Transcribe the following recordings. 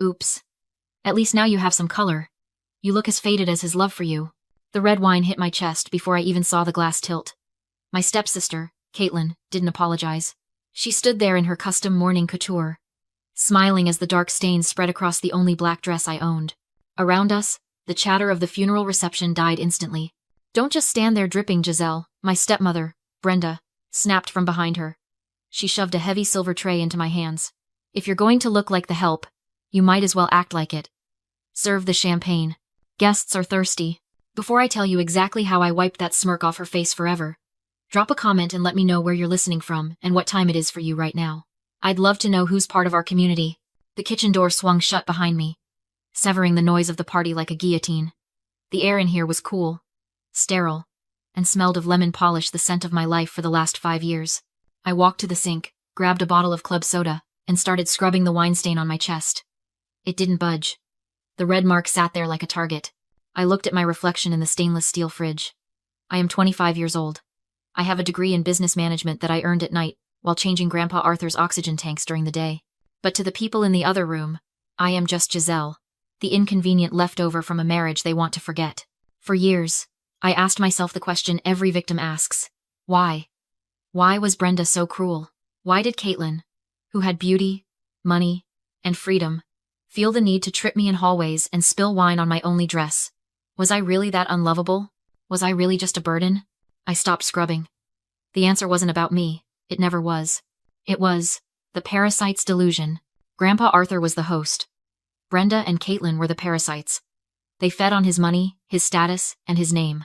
Oops. At least now you have some color. You look as faded as his love for you. The red wine hit my chest before I even saw the glass tilt. My stepsister, Caitlin, didn't apologize. She stood there in her custom morning couture, smiling as the dark stains spread across the only black dress I owned. Around us, the chatter of the funeral reception died instantly. Don't just stand there dripping, Giselle, my stepmother, Brenda, snapped from behind her. She shoved a heavy silver tray into my hands. If you're going to look like the help, you might as well act like it. Serve the champagne. Guests are thirsty. Before I tell you exactly how I wiped that smirk off her face forever, drop a comment and let me know where you're listening from and what time it is for you right now. I'd love to know who's part of our community. The kitchen door swung shut behind me, severing the noise of the party like a guillotine. The air in here was cool, sterile, and smelled of lemon polish, the scent of my life for the last 5 years. I walked to the sink, grabbed a bottle of club soda, and started scrubbing the wine stain on my chest. It didn't budge. The red mark sat there like a target. I looked at my reflection in the stainless steel fridge. I am 25 years old. I have a degree in business management that I earned at night while changing Grandpa Arthur's oxygen tanks during the day. But to the people in the other room, I am just Giselle, the inconvenient leftover from a marriage they want to forget. For years, I asked myself the question every victim asks. Why? Why was Brenda so cruel? Why did Caitlin, who had beauty, money, and freedom, feel the need to trip me in hallways and spill wine on my only dress? Was I really that unlovable? Was I really just a burden? I stopped scrubbing. The answer wasn't about me. It never was. It was the parasite's delusion. Grandpa Arthur was the host. Brenda and Caitlin were the parasites. They fed on his money, his status, and his name.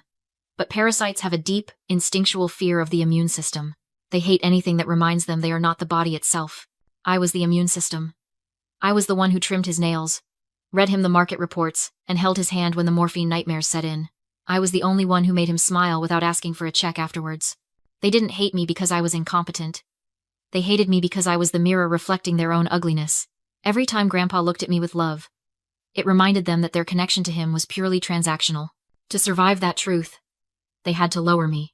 But parasites have a deep, instinctual fear of the immune system. They hate anything that reminds them they are not the body itself. I was the immune system. I was the one who trimmed his nails, read him the market reports, and held his hand when the morphine nightmares set in. I was the only one who made him smile without asking for a check afterwards. They didn't hate me because I was incompetent. They hated me because I was the mirror reflecting their own ugliness. Every time Grandpa looked at me with love, it reminded them that their connection to him was purely transactional. To survive that truth, they had to lower me.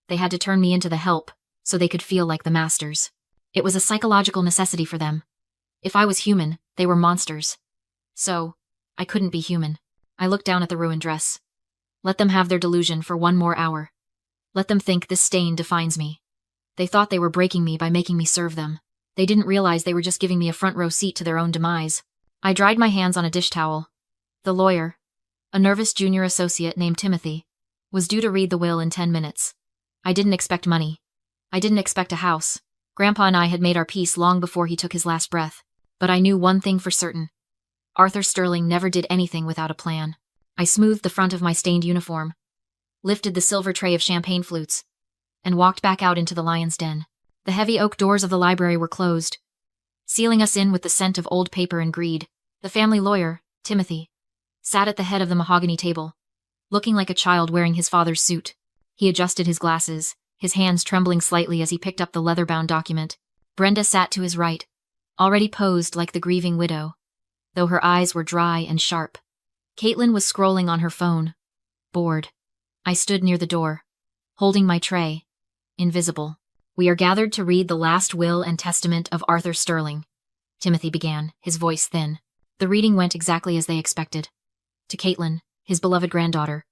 They had to turn me into the help, so they could feel like the masters. It was a psychological necessity for them. If I was human, they were monsters. So, I couldn't be human. I looked down at the ruined dress. Let them have their delusion for 1 more hour. Let them think this stain defines me. They thought they were breaking me by making me serve them. They didn't realize they were just giving me a front row seat to their own demise. I dried my hands on a dish towel. The lawyer, a nervous junior associate named Timothy, was due to read the will in 10 minutes. I didn't expect money. I didn't expect a house. Grandpa and I had made our peace long before he took his last breath. But I knew one thing for certain. Arthur Sterling never did anything without a plan. I smoothed the front of my stained uniform, lifted the silver tray of champagne flutes, and walked back out into the lion's den. The heavy oak doors of the library were closed, sealing us in with the scent of old paper and greed. The family lawyer, Timothy, sat at the head of the mahogany table, looking like a child wearing his father's suit. He adjusted his glasses, his hands trembling slightly as he picked up the leather-bound document. Brenda sat to his right, already posed like the grieving widow, though her eyes were dry and sharp. Caitlin was scrolling on her phone, bored. I stood near the door, holding my tray, invisible. We are gathered to read the last will and testament of Arthur Sterling, Timothy began, his voice thin. The reading went exactly as they expected. To Caitlin, his beloved granddaughter,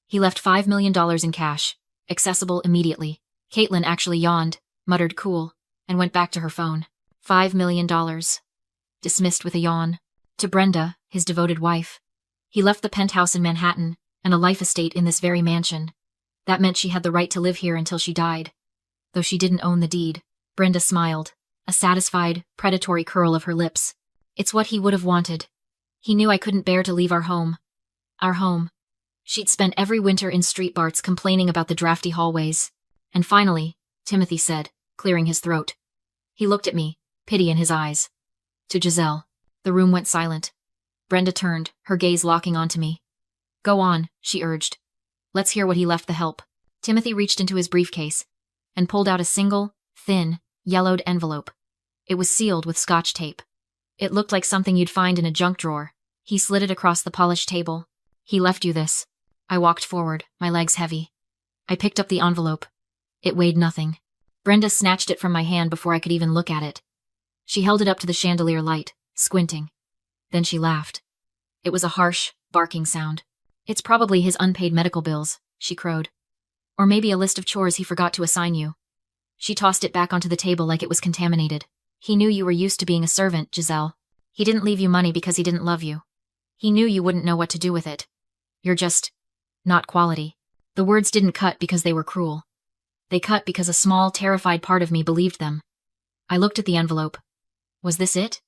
he left $5 million in cash, accessible immediately. Caitlin actually yawned, muttered cool, and went back to her phone. $5 million. Dismissed with a yawn. To Brenda, his devoted wife, he left the penthouse in Manhattan and a life estate in this very mansion. That meant she had the right to live here until she died, though she didn't own the deed. Brenda smiled, a satisfied, predatory curl of her lips. It's what he would have wanted. He knew I couldn't bear to leave our home. Our home. She'd spent every winter in street barts complaining about the drafty hallways. And finally, Timothy said, clearing his throat. He looked at me, pity in his eyes. To Giselle. The room went silent. Brenda turned, her gaze locking onto me. Go on, she urged. Let's hear what he left the help. Timothy reached into his briefcase and pulled out a single, thin, yellowed envelope. It was sealed with Scotch tape. It looked like something you'd find in a junk drawer. He slid it across the polished table. He left you this. I walked forward, my legs heavy. I picked up the envelope. It weighed nothing. Brenda snatched it from my hand before I could even look at it. She held it up to the chandelier light, squinting. Then she laughed. It was a harsh, barking sound. It's probably his unpaid medical bills, she crowed. Or maybe a list of chores he forgot to assign you. She tossed it back onto the table like it was contaminated. He knew you were used to being a servant, Giselle. He didn't leave you money because he didn't love you. He knew you wouldn't know what to do with it. You're just not quality. The words didn't cut because they were cruel. They cut because a small, terrified part of me believed them. I looked at the envelope. Was this it?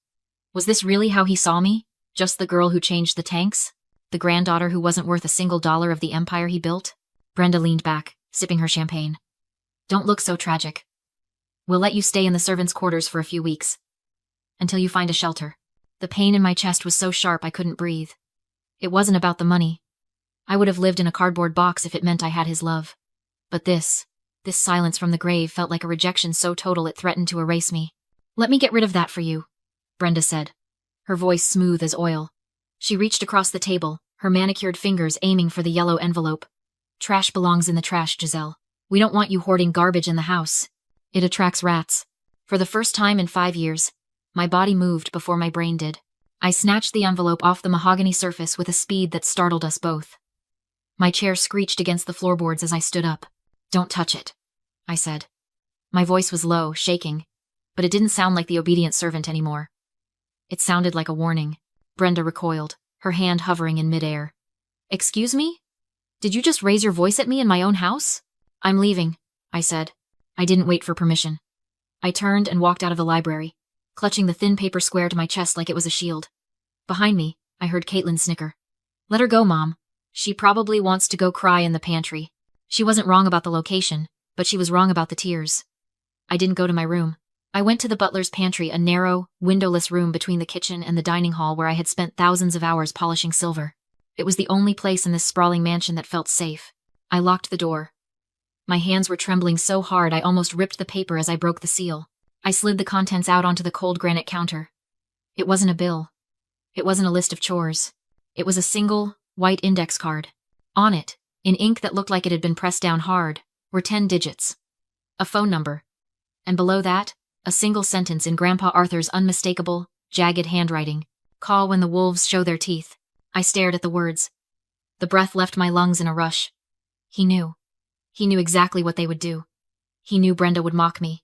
Was this really how he saw me? Just the girl who changed the tanks? The granddaughter who wasn't worth a single dollar of the empire he built? Brenda leaned back, sipping her champagne. Don't look so tragic. We'll let you stay in the servants' quarters for a few weeks. Until you find a shelter. The pain in my chest was so sharp I couldn't breathe. It wasn't about the money. I would have lived in a cardboard box if it meant I had his love. But this silence from the grave felt like a rejection so total it threatened to erase me. Let me get rid of that for you, Brenda said, her voice smooth as oil. She reached across the table, her manicured fingers aiming for the yellow envelope. Trash belongs in the trash, Giselle. We don't want you hoarding garbage in the house. It attracts rats. For the first time in 5 years, my body moved before my brain did. I snatched the envelope off the mahogany surface with a speed that startled us both. My chair screeched against the floorboards as I stood up. Don't touch it, I said. My voice was low, shaking, but it didn't sound like the obedient servant anymore. It sounded like a warning. Brenda recoiled, her hand hovering in midair. Excuse me? Did you just raise your voice at me in my own house? I'm leaving, I said. I didn't wait for permission. I turned and walked out of the library, clutching the thin paper square to my chest like it was a shield. Behind me, I heard Caitlin snicker. Let her go, Mom. She probably wants to go cry in the pantry. She wasn't wrong about the location, but she was wrong about the tears. I didn't go to my room. I went to the butler's pantry, a narrow, windowless room between the kitchen and the dining hall where I had spent thousands of hours polishing silver. It was the only place in this sprawling mansion that felt safe. I locked the door. My hands were trembling so hard I almost ripped the paper as I broke the seal. I slid the contents out onto the cold granite counter. It wasn't a bill. It wasn't a list of chores. It was a single, white index card. On it, in ink that looked like it had been pressed down hard, were 10 digits. A phone number. And below that, a single sentence in Grandpa Arthur's unmistakable, jagged handwriting. Call when the wolves show their teeth. I stared at the words. The breath left my lungs in a rush. He knew. He knew exactly what they would do. He knew Brenda would mock me.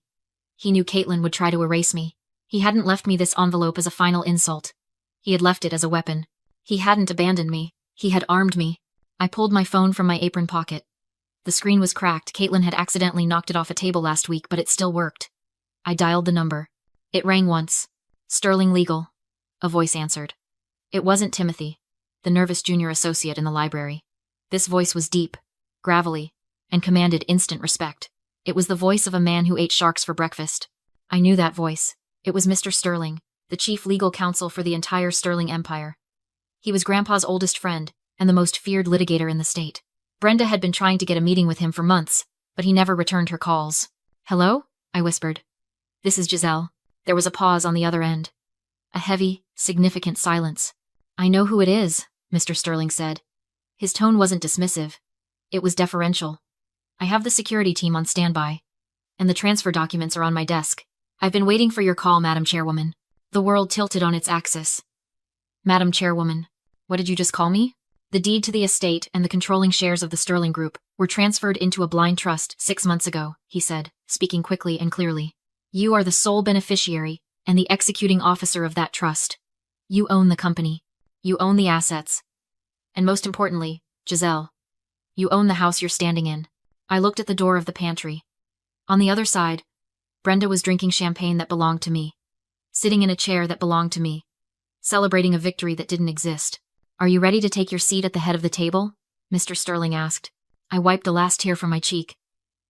He knew Caitlin would try to erase me. He hadn't left me this envelope as a final insult. He had left it as a weapon. He hadn't abandoned me. He had armed me. I pulled my phone from my apron pocket. The screen was cracked. Caitlin had accidentally knocked it off a table last week, but it still worked. I dialed the number. It rang once. Sterling Legal. A voice answered. It wasn't Timothy, the nervous junior associate in the library. This voice was deep, gravelly, and commanded instant respect. It was the voice of a man who ate sharks for breakfast. I knew that voice. It was Mr. Sterling, the chief legal counsel for the entire Sterling Empire. He was Grandpa's oldest friend, and the most feared litigator in the state. Brenda had been trying to get a meeting with him for months, but he never returned her calls. Hello? I whispered. This is Giselle. There was a pause on the other end. A heavy, significant silence. I know who it is, Mr. Sterling said. His tone wasn't dismissive. It was deferential. I have the security team on standby, and the transfer documents are on my desk. I've been waiting for your call, Madam Chairwoman. The world tilted on its axis. Madam Chairwoman, what did you just call me? The deed to the estate and the controlling shares of the Sterling Group were transferred into a blind trust 6 months ago, he said, speaking quickly and clearly. You are the sole beneficiary and the executing officer of that trust. You own the company. You own the assets. And most importantly, Giselle, you own the house you're standing in. I looked at the door of the pantry. On the other side, Brenda was drinking champagne that belonged to me, sitting in a chair that belonged to me, celebrating a victory that didn't exist. Are you ready to take your seat at the head of the table? Mr. Sterling asked. I wiped the last tear from my cheek.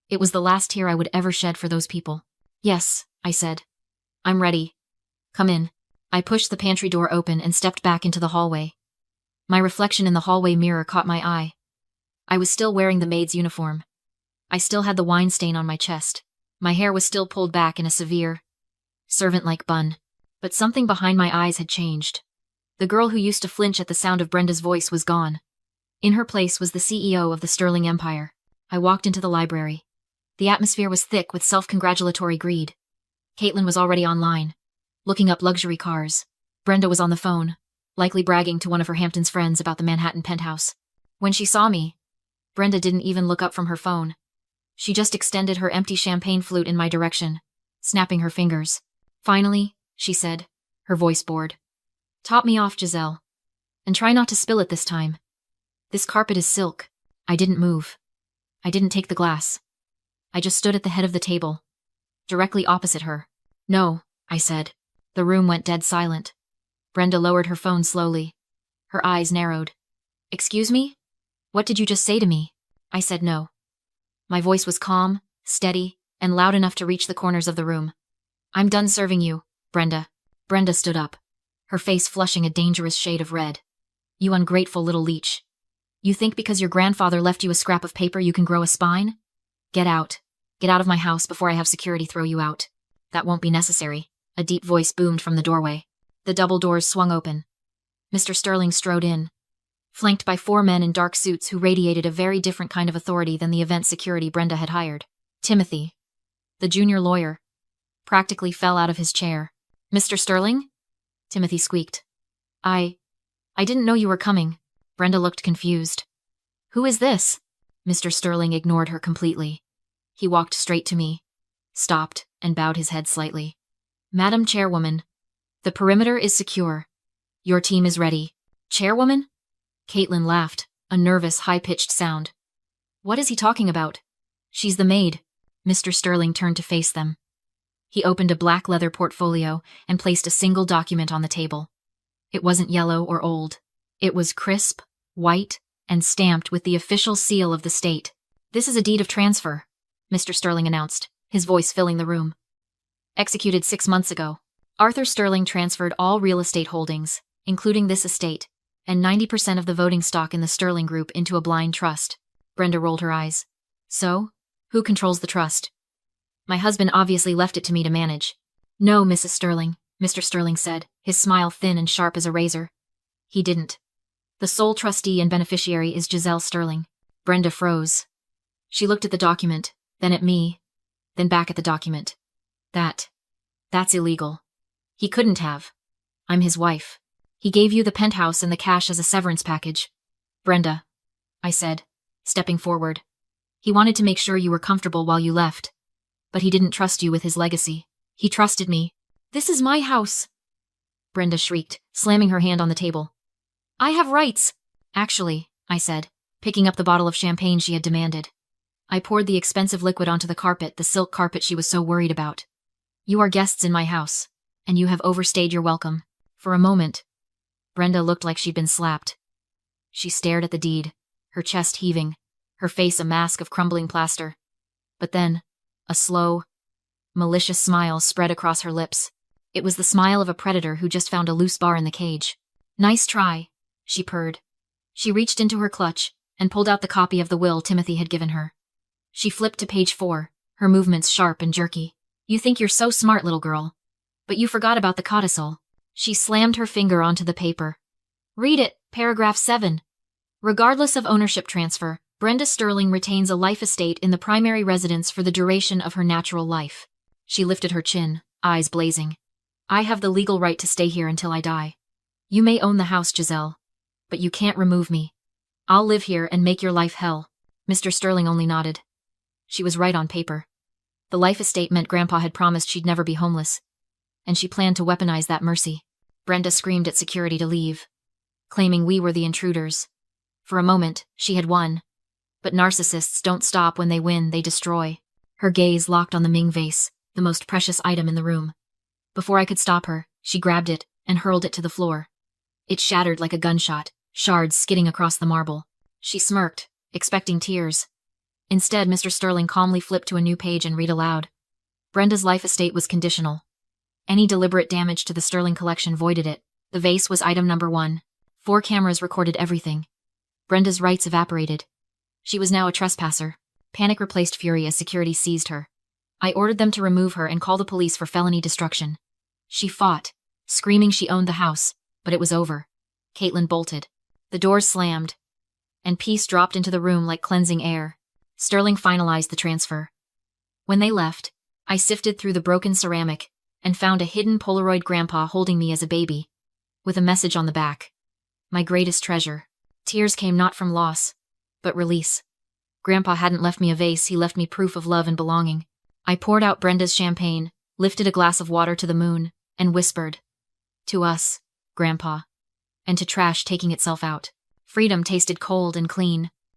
It was the last tear I would ever shed for those people. Yes, I said. I'm ready. Come in. I pushed the pantry door open and stepped back into the hallway. My reflection in the hallway mirror caught my eye. I was still wearing the maid's uniform. I still had the wine stain on my chest. My hair was still pulled back in a severe, servant-like bun. But something behind my eyes had changed. The girl who used to flinch at the sound of Brenda's voice was gone. In her place was the CEO of the Sterling Empire. I walked into the library. The atmosphere was thick with self-congratulatory greed. Caitlin was already online, looking up luxury cars. Brenda was on the phone, likely bragging to one of her Hamptons friends about the Manhattan penthouse. When she saw me, Brenda didn't even look up from her phone. She just extended her empty champagne flute in my direction, snapping her fingers. "Finally," she said, her voice bored. "Top me off, Giselle. And try not to spill it this time. This carpet is silk." I didn't move. I didn't take the glass. I just stood at the head of the table, directly opposite her. "No," I said. The room went dead silent. Brenda lowered her phone slowly. Her eyes narrowed. "Excuse me? What did you just say to me?" I said no. My voice was calm, steady, and loud enough to reach the corners of the room. "I'm done serving you, Brenda." Brenda stood up, her face flushing a dangerous shade of red. "You ungrateful little leech. You think because your grandfather left you a scrap of paper you can grow a spine? Get out. Get out of my house before I have security throw you out." "That won't be necessary," a deep voice boomed from the doorway. The double doors swung open. Mr. Sterling strode in, flanked by 4 men in dark suits who radiated a very different kind of authority than the event security Brenda had hired. Timothy, the junior lawyer, practically fell out of his chair. "Mr. Sterling?" Timothy squeaked. I didn't know you were coming." Brenda looked confused. "Who is this?" Mr. Sterling ignored her completely. He walked straight to me, stopped, and bowed his head slightly. "Madam Chairwoman, the perimeter is secure. Your team is ready." "Chairwoman?" Caitlin laughed, a nervous, high-pitched sound. "What is he talking about?" "She's the maid." Mr. Sterling turned to face them. He opened a black leather portfolio and placed a single document on the table. It wasn't yellow or old. It was crisp, white, and stamped with the official seal of the state. "This is a deed of transfer," Mr. Sterling announced, his voice filling the room. "Executed 6 months ago. Arthur Sterling transferred all real estate holdings, including this estate, and 90% of the voting stock in the Sterling Group into a blind trust." Brenda rolled her eyes. "So? Who controls the trust?" "My husband obviously left it to me to manage." "No, Mrs. Sterling," Mr. Sterling said, his smile thin and sharp as a razor. "He didn't. The sole trustee and beneficiary is Giselle Sterling." Brenda froze. She looked at the document, then at me, then back at the document. That's illegal. He couldn't have. I'm his wife. He gave you the penthouse and the cash as a severance package." "Brenda," I said, stepping forward. "He wanted to make sure you were comfortable while you left. But he didn't trust you with his legacy. He trusted me." "This is my house," Brenda shrieked, slamming her hand on the table. "I have rights." "Actually," I said, picking up the bottle of champagne she had demanded. I poured the expensive liquid onto the carpet, the silk carpet she was so worried about. "You are guests in my house, and you have overstayed your welcome." For a moment, Brenda looked like she'd been slapped. She stared at the deed, her chest heaving, her face a mask of crumbling plaster. But then, a slow, malicious smile spread across her lips. It was the smile of a predator who just found a loose bar in the cage. "Nice try," she purred. She reached into her clutch and pulled out the copy of the will Timothy had given her. She flipped to page 4, her movements sharp and jerky. "You think you're so smart, little girl. But you forgot about the codicil." She slammed her finger onto the paper. "Read it, paragraph 7. Regardless of ownership transfer, Brenda Sterling retains a life estate in the primary residence for the duration of her natural life." She lifted her chin, eyes blazing. "I have the legal right to stay here until I die. You may own the house, Giselle, but you can't remove me. I'll live here and make your life hell." Mr. Sterling only nodded. She was right on paper. The life estate meant Grandpa had promised she'd never be homeless, and she planned to weaponize that mercy. Brenda screamed at security to leave, claiming we were the intruders. For a moment, she had won. But narcissists don't stop when they win, they destroy. Her gaze locked on the Ming vase, the most precious item in the room. Before I could stop her, she grabbed it and hurled it to the floor. It shattered like a gunshot, shards skidding across the marble. She smirked, expecting tears. Instead, Mr. Sterling calmly flipped to a new page and read aloud. Brenda's life estate was conditional. Any deliberate damage to the Sterling collection voided it. The vase was item number 1. 4 cameras recorded everything. Brenda's rights evaporated. She was now a trespasser. Panic replaced fury as security seized her. I ordered them to remove her and call the police for felony destruction. She fought, screaming she owned the house, but it was over. Caitlin bolted. The doors slammed, and peace dropped into the room like cleansing air. Sterling finalized the transfer. When they left, I sifted through the broken ceramic and found a hidden Polaroid grandpa holding me as a baby. with a message on the back. My greatest treasure. Tears came not from loss, but release. Grandpa hadn't left me a vase, he left me proof of love and belonging. I poured out Brenda's champagne, lifted a glass of water to the moon, and whispered, "To us, Grandpa," and to trash taking itself out. Freedom tasted cold and clean,